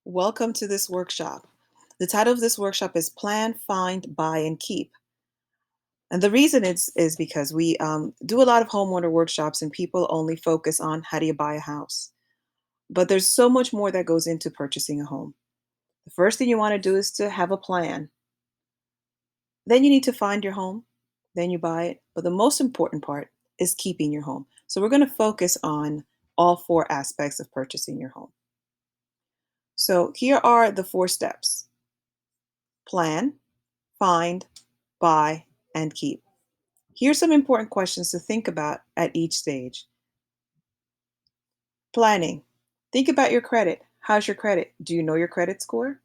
Welcome to this workshop. The title of this workshop is Plan, Find, Buy, and Keep. And the reason is because we do a lot of homeowner workshops and people only focus on how do you buy a house. But there's so much more that goes into purchasing a home. The first thing you want to do is to have a plan. Then you need to find your home. Then you buy it. But the most important part is keeping your home. So we're going to focus on all four aspects of purchasing your home. So here are the four steps: plan, find, buy, and keep. Here's some important questions to think about at each stage. Planning. Think about your credit. How's your credit? Do you know your credit score?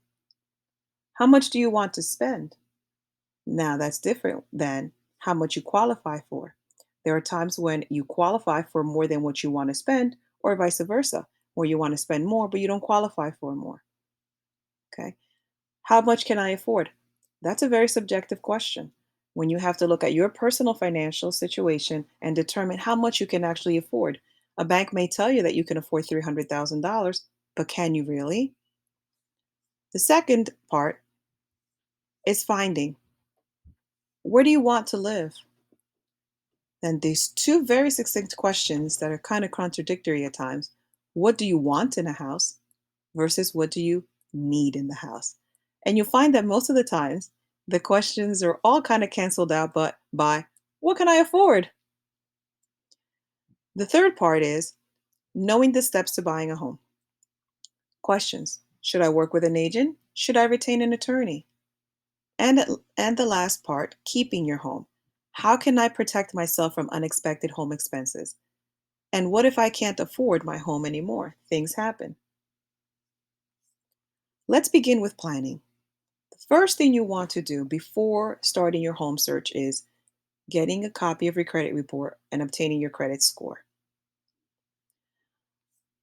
How much do you want to spend? Now, that's different than how much you qualify for. There are times when you qualify for more than what you want to spend, or vice versa, where you want to spend more, but you don't qualify for more. Okay. How much can I afford? That's a very subjective question. When you have to look at your personal financial situation and determine how much you can actually afford. A bank may tell you that you can afford $300,000, but can you really? The second part is finding, where do you want to live? And these two very succinct questions that are kind of contradictory at times. What do you want in a house versus what do you need in the house? And you'll find that most of the times the questions are all kind of canceled out but by what can I afford? The third part is knowing the steps to buying a home. Questions. Should I work with an agent? Should I retain an attorney? And the last part, keeping your home. How can I protect myself from unexpected home expenses? And what if I can't afford my home anymore? Things happen. Let's begin with planning. The first thing you want to do before starting your home search is getting a copy of your credit report and obtaining your credit score.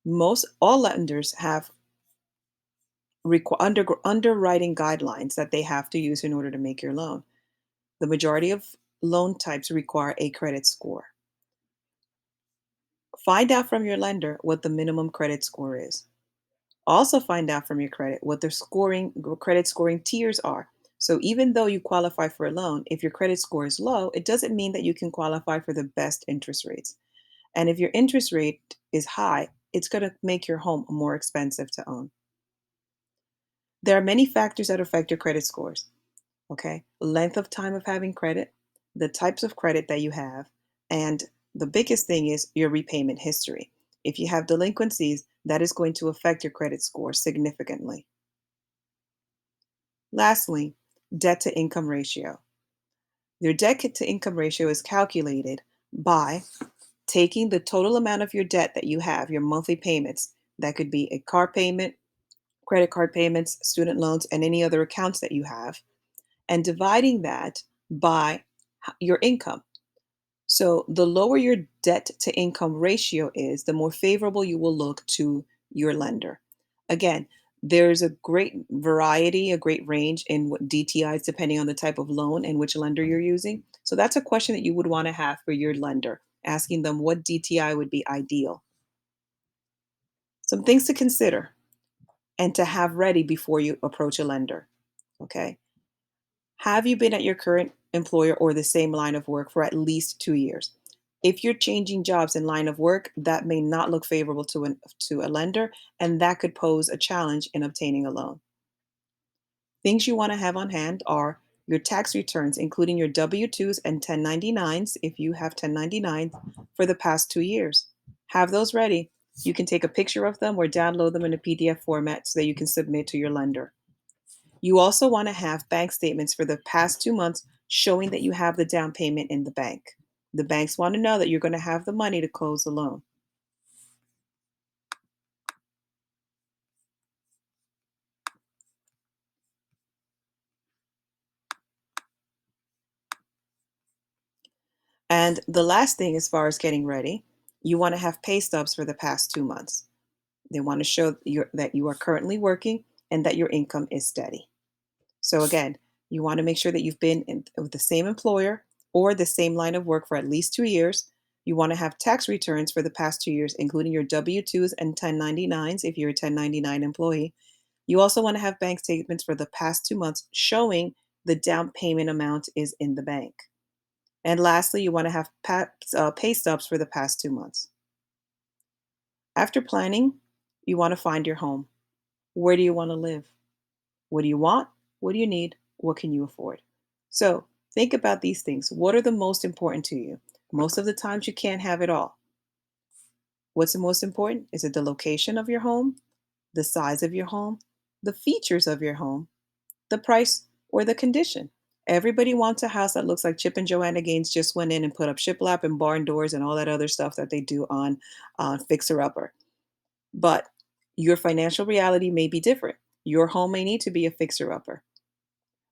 Most all lenders have underwriting guidelines that they have to use in order to make your loan. The majority of loan types require a credit score. Find out from your lender what the minimum credit score is. Also find out from your what their credit scoring tiers are. So even though you qualify for a loan, if your credit score is low, it doesn't mean that you can qualify for the best interest rates. And if your interest rate is high, it's going to make your home more expensive to own. There are many factors that affect your credit scores. Okay. Length of time of having credit, the types of credit that you have, and the biggest thing is your repayment history. If you have delinquencies, that is going to affect your credit score significantly. Lastly, debt to income ratio. Your debt to income ratio is calculated by taking the total amount of your debt that you have, your monthly payments. That could be a car payment, credit card payments, student loans, and any other accounts that you have, and dividing that by your income. So the lower your debt to income ratio is, the more favorable you will look to your lender. Again, there's a great variety, a great range in what DTIs depending on the type of loan and which lender you're using. So that's a question that you would want to have for your lender, asking them what DTI would be ideal. Some things to consider and to have ready before you approach a lender. Okay. Have you been at your current employer or the same line of work for at least 2 years? If you're changing jobs in line of work, that may not look favorable to a lender, and that could pose a challenge in obtaining a loan. Things you want to have on hand are your tax returns, including your W 2s and 1099s, if you have 1099s for the past 2 years. Have those ready. You can take a picture of them or download them in a PDF format so that you can submit to your lender. You also want to have bank statements for the past 2 months showing that you have the down payment in the bank. The banks want to know that you're going to have the money to close the loan. And the last thing, as far as getting ready, you want to have pay stubs for the past 2 months. They want to show that you are currently working and that your income is steady. So, again, you want to make sure that you've been with the same employer or the same line of work for at least 2 years. You want to have tax returns for the past 2 years, including your W 2s and 1099s if you're a 1099 employee. You also want to have bank statements for the past 2 months showing the down payment amount is in the bank. And lastly, you want to have pay stubs for the past 2 months. After planning, you want to find your home. Where do you want to live? What do you want? What do you need? What can you afford? So think about these things. What are the most important to you? Most of the times, you can't have it all. What's the most important? Is it the location of your home, the size of your home, the features of your home, the price, or the condition? Everybody wants a house that looks like Chip and Joanna Gaines just went in and put up shiplap and barn doors and all that other stuff that they do on Fixer Upper. But your financial reality may be different. Your home may need to be a fixer upper,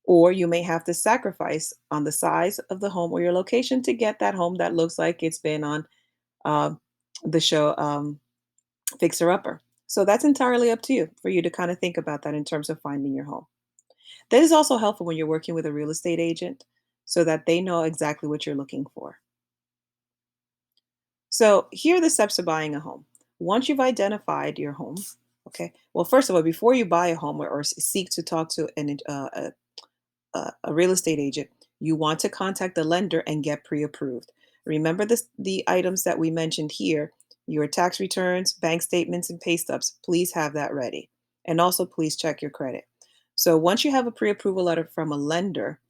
or you may have to sacrifice on the size of the home or your location to get that home that looks like it's been on uh, the show Fixer Upper. So that's entirely up to you for you to kind of think about that in terms of finding your home. That is also helpful when you're working with a real estate agent so that they know exactly what you're looking for. So here are the steps to buying a home. Once you've identified your home, okay, well, first of all, before you buy a home or seek to talk to a real estate agent, you want to contact the lender and get pre-approved. Remember the items that we mentioned here, your tax returns, bank statements, and pay stubs. Please have that ready. And also, please check your credit. So once you have a pre-approval letter from a lender,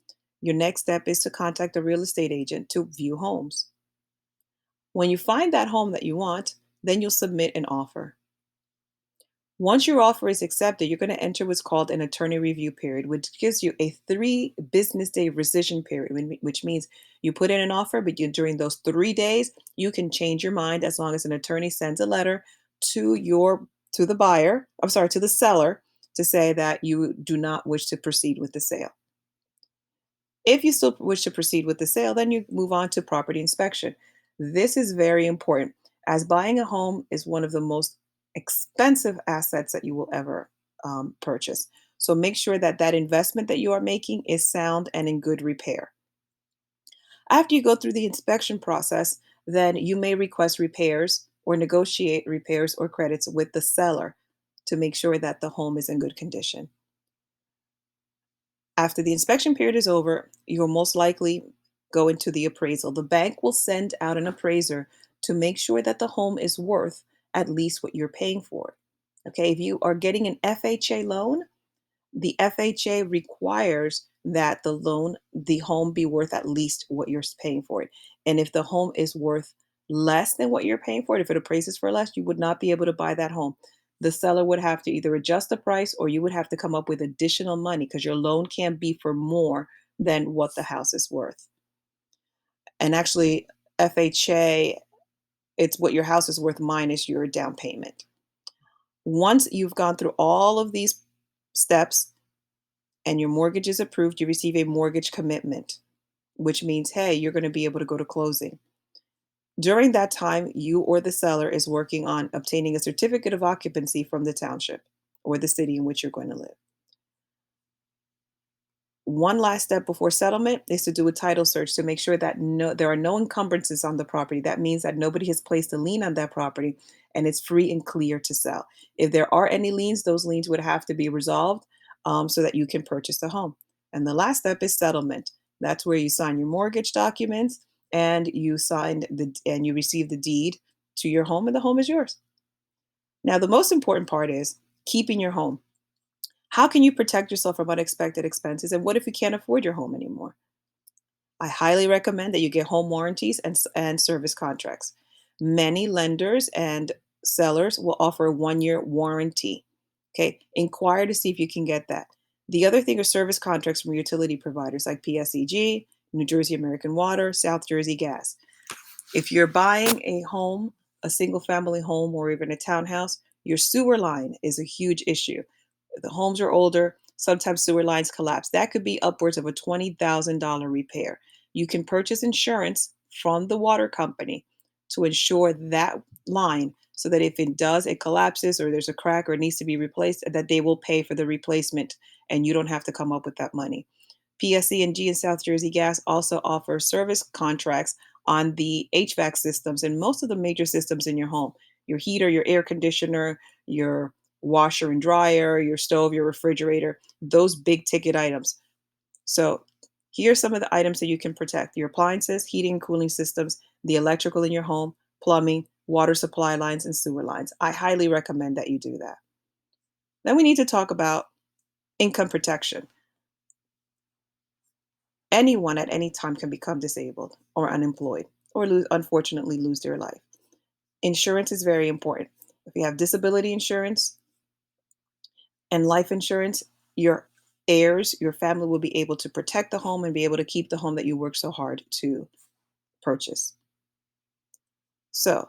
your next step is to contact a real estate agent to view homes. When you find that home that you want, then you'll submit an offer. Once your offer is accepted, you're going to enter what's called an attorney review period, which gives you a 3 business day rescission period, which means you put in an offer, but during those 3 days, you can change your mind as long as an attorney sends a letter to the buyer, I'm sorry, to the seller to say that you do not wish to proceed with the sale. If you still wish to proceed with the sale, then you move on to property inspection. This is very important as buying a home is one of the most expensive assets that you will ever purchase. So make sure that that investment that you are making is sound and in good repair. After you go through the inspection process, then you may request repairs or negotiate repairs or credits with the seller to make sure that the home is in good condition. After the inspection period is over, you'll most likely go into the appraisal. The bank will send out an appraiser to make sure that the home is worth at least what you're paying for. Okay, if you are getting an FHA loan, the FHA requires that the home be worth at least what you're paying for it. And if the home is worth less than what you're paying for it, if it appraises for less, you would not be able to buy that home. The seller would have to either adjust the price or you would have to come up with additional money because your loan can't be for more than what the house is worth. And actually, FHA, it's what your house is worth minus your down payment. Once you've gone through all of these steps, and your mortgage is approved, you receive a mortgage commitment, which means, hey, you're going to be able to go to closing. During that time, you or the seller is working on obtaining a certificate of occupancy from the township or the city in which you're going to live. One last step before settlement is to do a title search to make sure that there are no encumbrances on the property. That means that nobody has placed a lien on that property and it's free and clear to sell. If there are any liens, those liens would have to be resolved so that you can purchase the home. And the last step is settlement. That's where you sign your mortgage documents and you receive the deed to your home and the home is yours. Now, the most important part is keeping your home. How can you protect yourself from unexpected expenses? And what if you can't afford your home anymore? I highly recommend that you get home warranties and service contracts. Many lenders and sellers will offer a 1 year warranty. Okay, inquire to see if you can get that. The other thing are service contracts from utility providers like PSEG, New Jersey American Water, South Jersey Gas. If you're buying a home, a single family home, or even a townhouse, your sewer line is a huge issue. The homes are older, sometimes sewer lines collapse. That could be upwards of a $20,000 repair. You can purchase insurance from the water company to insure that line so that if it collapses or there's a crack or it needs to be replaced, that they will pay for the replacement and you don't have to come up with that money. PSE&G and South Jersey Gas also offer service contracts on the HVAC systems and most of the major systems in your home, your heater, your air conditioner, your washer and dryer, your stove, your refrigerator, those big ticket items. So here are some of the items that you can protect: your appliances, heating and cooling systems, the electrical in your home, plumbing, water supply lines, and sewer lines. I highly recommend that you do that. Then we need to talk about income protection. Anyone at any time can become disabled or unemployed or unfortunately lose their life. Insurance is very important. If you have disability insurance and life insurance, your heirs, your family will be able to protect the home and be able to keep the home that you worked so hard to purchase. So,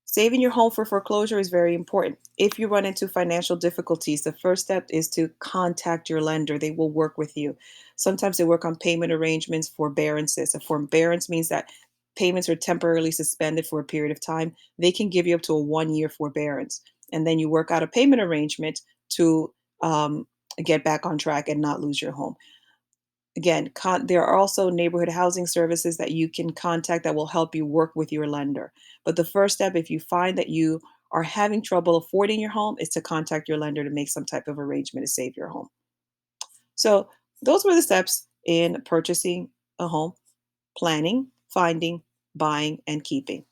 saving your home for foreclosure is very important. If you run into financial difficulties, the first step is to contact your lender. They will work with you. Sometimes they work on payment arrangements, forbearances. A forbearance means that payments are temporarily suspended for a period of time. They can give you up to a 1 year forbearance. And then you work out a payment arrangement to get back on track and not lose your home. Again, there are also neighborhood housing services that you can contact that will help you work with your lender. But the first step, if you find that you are having trouble affording your home, is to contact your lender to make some type of arrangement to save your home. So, those were the steps in purchasing a home: planning, finding, buying, and keeping.